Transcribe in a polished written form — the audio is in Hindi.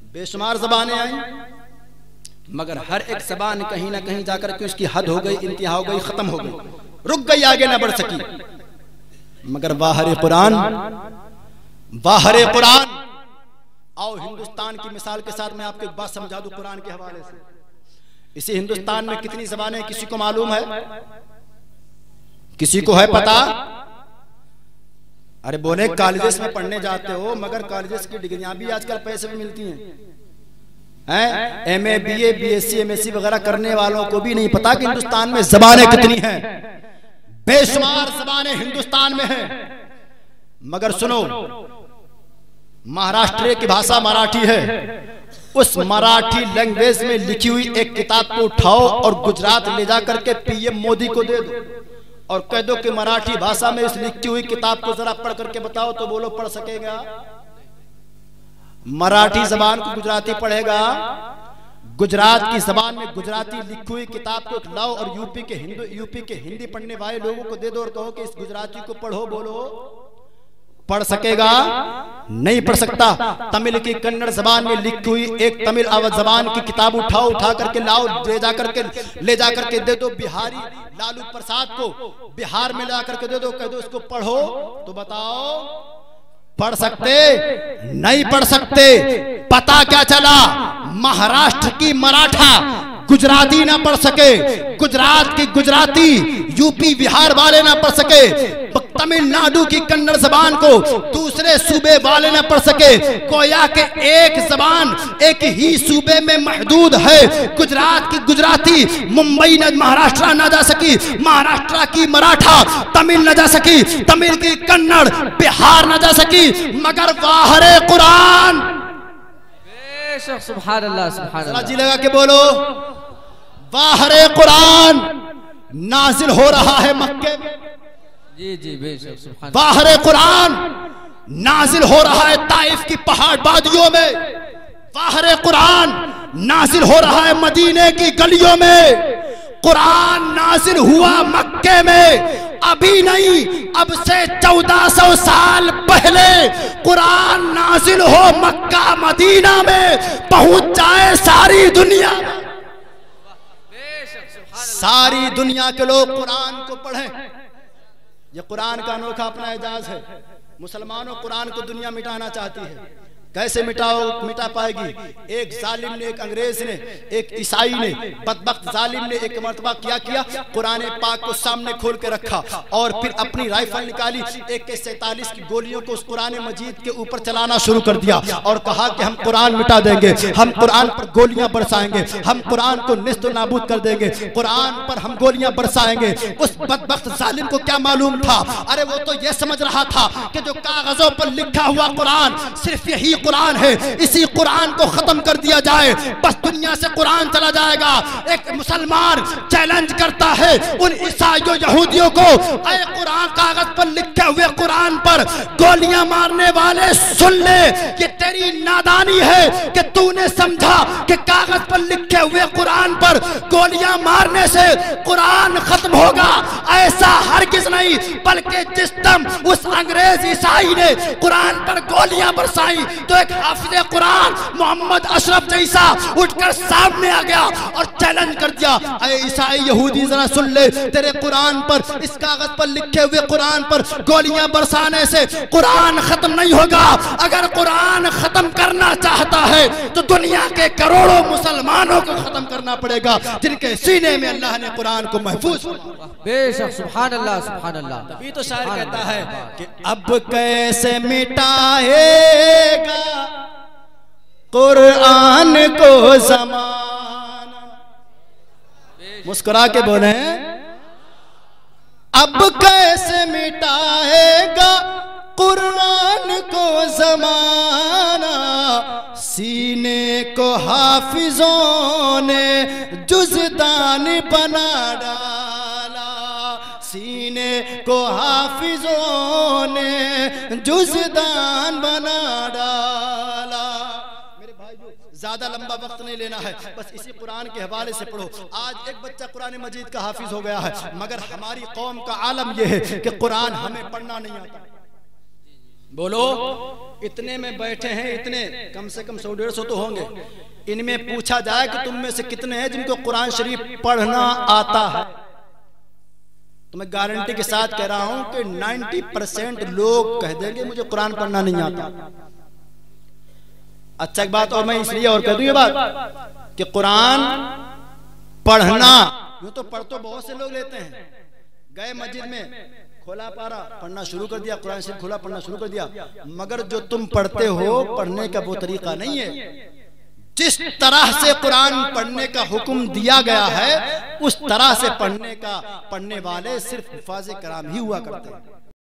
बेशुमार ज़बानें आई, मगर हर एक ज़बान कहीं ना कहीं जाकर के उसकी हद हो गई, इंतहा हो गई, खत्म हो गई, रुक गई, आगे ना बढ़ सकी। मगर बाहर कुरान, बाहर कुरान। आओ हिंदुस्तान की मिसाल के साथ मैं आपको एक बात समझा दूं कुरान के हवाले से। इसी हिंदुस्तान में कितनी ज़बानें किसी को मालूम है? किसी को है पता? अरे बोले कॉलेजेस में पढ़ने जाते हो, मगर कॉलेजेस की डिग्रियां भी आजकल पैसे में मिलती हैं। एमए, बीए, बीएससी, एमएससी वगैरह करने वालों को भी नहीं पता कि हिंदुस्तान में ज़बानें कितनी हैं। बेशुमार ज़बानें हिंदुस्तान में हैं। मगर सुनो, महाराष्ट्र की भाषा मराठी है, उस मराठी लैंग्वेज में लिखी हुई एक किताब को उठाओ और गुजरात ले जाकर के पीएम मोदी को दे दो और कह दो कि मराठी भाषा में इस लिखी हुई किताब को जरा पढ़ करके बताओ, तो बोलो पढ़ सकेगा? मराठी जबान को गुजराती पढ़ेगा? गुजरात की जबान में गुजराती लिखी हुई किताब को लाओ और यूपी के हिंदी पढ़ने वाले लोगों को दे दो और कहो कि इस गुजराती को पढ़ो, बोलो पढ़ सकेगा? नहीं पढ़ सकता। तमिल की कन्नड़ जबान में लिखी हुई एक तमिल जबान की किताब उठा करके लाओ, ले जाकर के दे दो बिहारी लालू प्रसाद को, बिहार में ला करके दे दो, कह दो इसको पढ़ो, तो बताओ पढ़ सकते? नहीं पढ़ सकते। पता क्या चला? महाराष्ट्र की मराठा गुजराती ना पढ़ सके, गुजरात की गुजराती यूपी बिहार वाले ना पढ़ सके, तमिलनाडु की कन्नड़ जबान को दूसरे सूबे वाले ना पढ़ सके। गोया के एक जबान एक ही सूबे में महदूद है। गुजरात की गुजराती मुंबई न महाराष्ट्र ना जा सकी, महाराष्ट्र की मराठा तमिल न जा सकी, तमिल की कन्नड़ बिहार न जा सकी, मगर बाहरे कुरान। सुभान अल्लाह, सुभान अल्लाह। जी लगा के बोलो, बाहरे कुरान नाजिल हो रहा है मक्के में। जी जी बेशक। बाहरे कुरान नाजिल हो रहा है ताइफ की पहाड़ वादियों में। बाहरे कुरान नाजिल हो रहा है मदीने की गलियों में। कुरान नाजिल हुआ मक्के में, अभी नहीं, अब से 1400 साल पहले कुरान नाजिल हो मक्का मदीना में, पहुंच जाए सारी दुनिया, सारी दुनिया के लोग कुरान को पढ़ें। ये कुरान का अनोखा अपना एजाज है। मुसलमानों कुरान को दुनिया मिटाना चाहती है, कैसे मिटा पाएगी? एक जालिम ने, एक अंग्रेज ने, एक ईसाई ने, बदबख्त जालिम ने एक मर्तबा क्या किया, कुरान पाक को सामने खोल के रखा और फिर अपनी राइफल निकाली, AK-47 की गोलियों को उस कुरान मजीद के ऊपर चलाना शुरू कर दिया और कहा कि हम कुरान मिटा देंगे, हम कुरान पर गोलियां बरसाएंगे, हम कुरान को निस्त नाबूद कर देंगे, कुरान पर हम गोलियां बरसाएंगे। उस बदबख्त जालिम को क्या मालूम था? अरे वो तो ये समझ रहा था कि जो कागजों पर लिखा हुआ कुरान सिर्फ यही कुरान है, इसी कुरान को खत्म कर दिया जाए, बस दुनिया से कुरान चला जाएगा। एक मुसलमान चैलेंज करता है उन ईसाइयों यहूदियों को, अरे कुरान कागज पर लिखे हुए कुरान पर गोलियां मारने वाले सुन ले, ये तेरी नादानी है कि तूने समझा कि कागज पर लिखे हुए कुरान पर गोलियां मारने से कुरान खत्म होगा। ऐसा हरगिज नहीं, बल्कि जिस दम उस अंग्रेज ईसाई ने कुरान पर गोलियां बरसाई तो एक हाफिज़े कुरान मोहम्मद अशरफ जैसा उठकर सामने आ गया और चैलेंज कर दिया, अरे ईसाई यहूदी जरा सुन ले, तेरे कुरान पर, इस कागज पर लिखे हुए कुरान पर गोलियां बरसाने से कुरान खत्म नहीं होगा। अगर कुरान खत्म करना चाहता है तो दुनिया के करोड़ों मुसलमानों को खत्म करना पड़ेगा जिनके सीने में अल्लाह ने कुरान को महफूज। बेशक, सुभान अल्लाह, सुभान अल्लाह। तभी तो शायर कहता है कि अब कैसे मिटाएगा कुरान को ज़माना। मुस्कुरा के बोले, अब कैसे मिटाएगा कुरान को ज़माना, सीने को हाफिजों ने जुज़दान बना डाला, सीने को हाफिजों ने जुज़दान बना डाला। मेरे भाइयों, ज्यादा लंबा वक्त नहीं लेना है, बस इसी कुरान के हवाले से पढ़ो। आज एक बच्चा कुरान मजीद का हाफिज हो गया है, मगर हमारी कौम का आलम यह है कि कुरान हमें पढ़ना नहीं आता। बोलो, इतने में बैठे हैं, इतने कम से कम 100-150 तो होंगे। इनमें पूछा जाए कि तुम में से कितने हैं जिनको कुरान शरीफ पढ़ना आता है, तो मैं गारंटी के साथ कह रहा हूं कि 90% लोग कह देंगे मुझे कुरान पढ़ना नहीं आता। अच्छा एक बात और मैं इसलिए और कह दूं ये बात कि कुरान पढ़ना, यूं तो पढ़ तो बहुत से लोग लेते हैं, गए मस्जिद में खोला पारा पढ़ना शुरू कर दिया, कुरान शरीफ खोला पढ़ना शुरू कर दिया, मगर जो तुम पढ़ते हो पढ़ने का वो तरीका नहीं है। जिस तरह से कुरान पढ़ने का हुक्म दिया गया है उस तरह से पढ़ने वाले सिर्फ हुफ़ाज़ किराम ही हुआ करते हैं।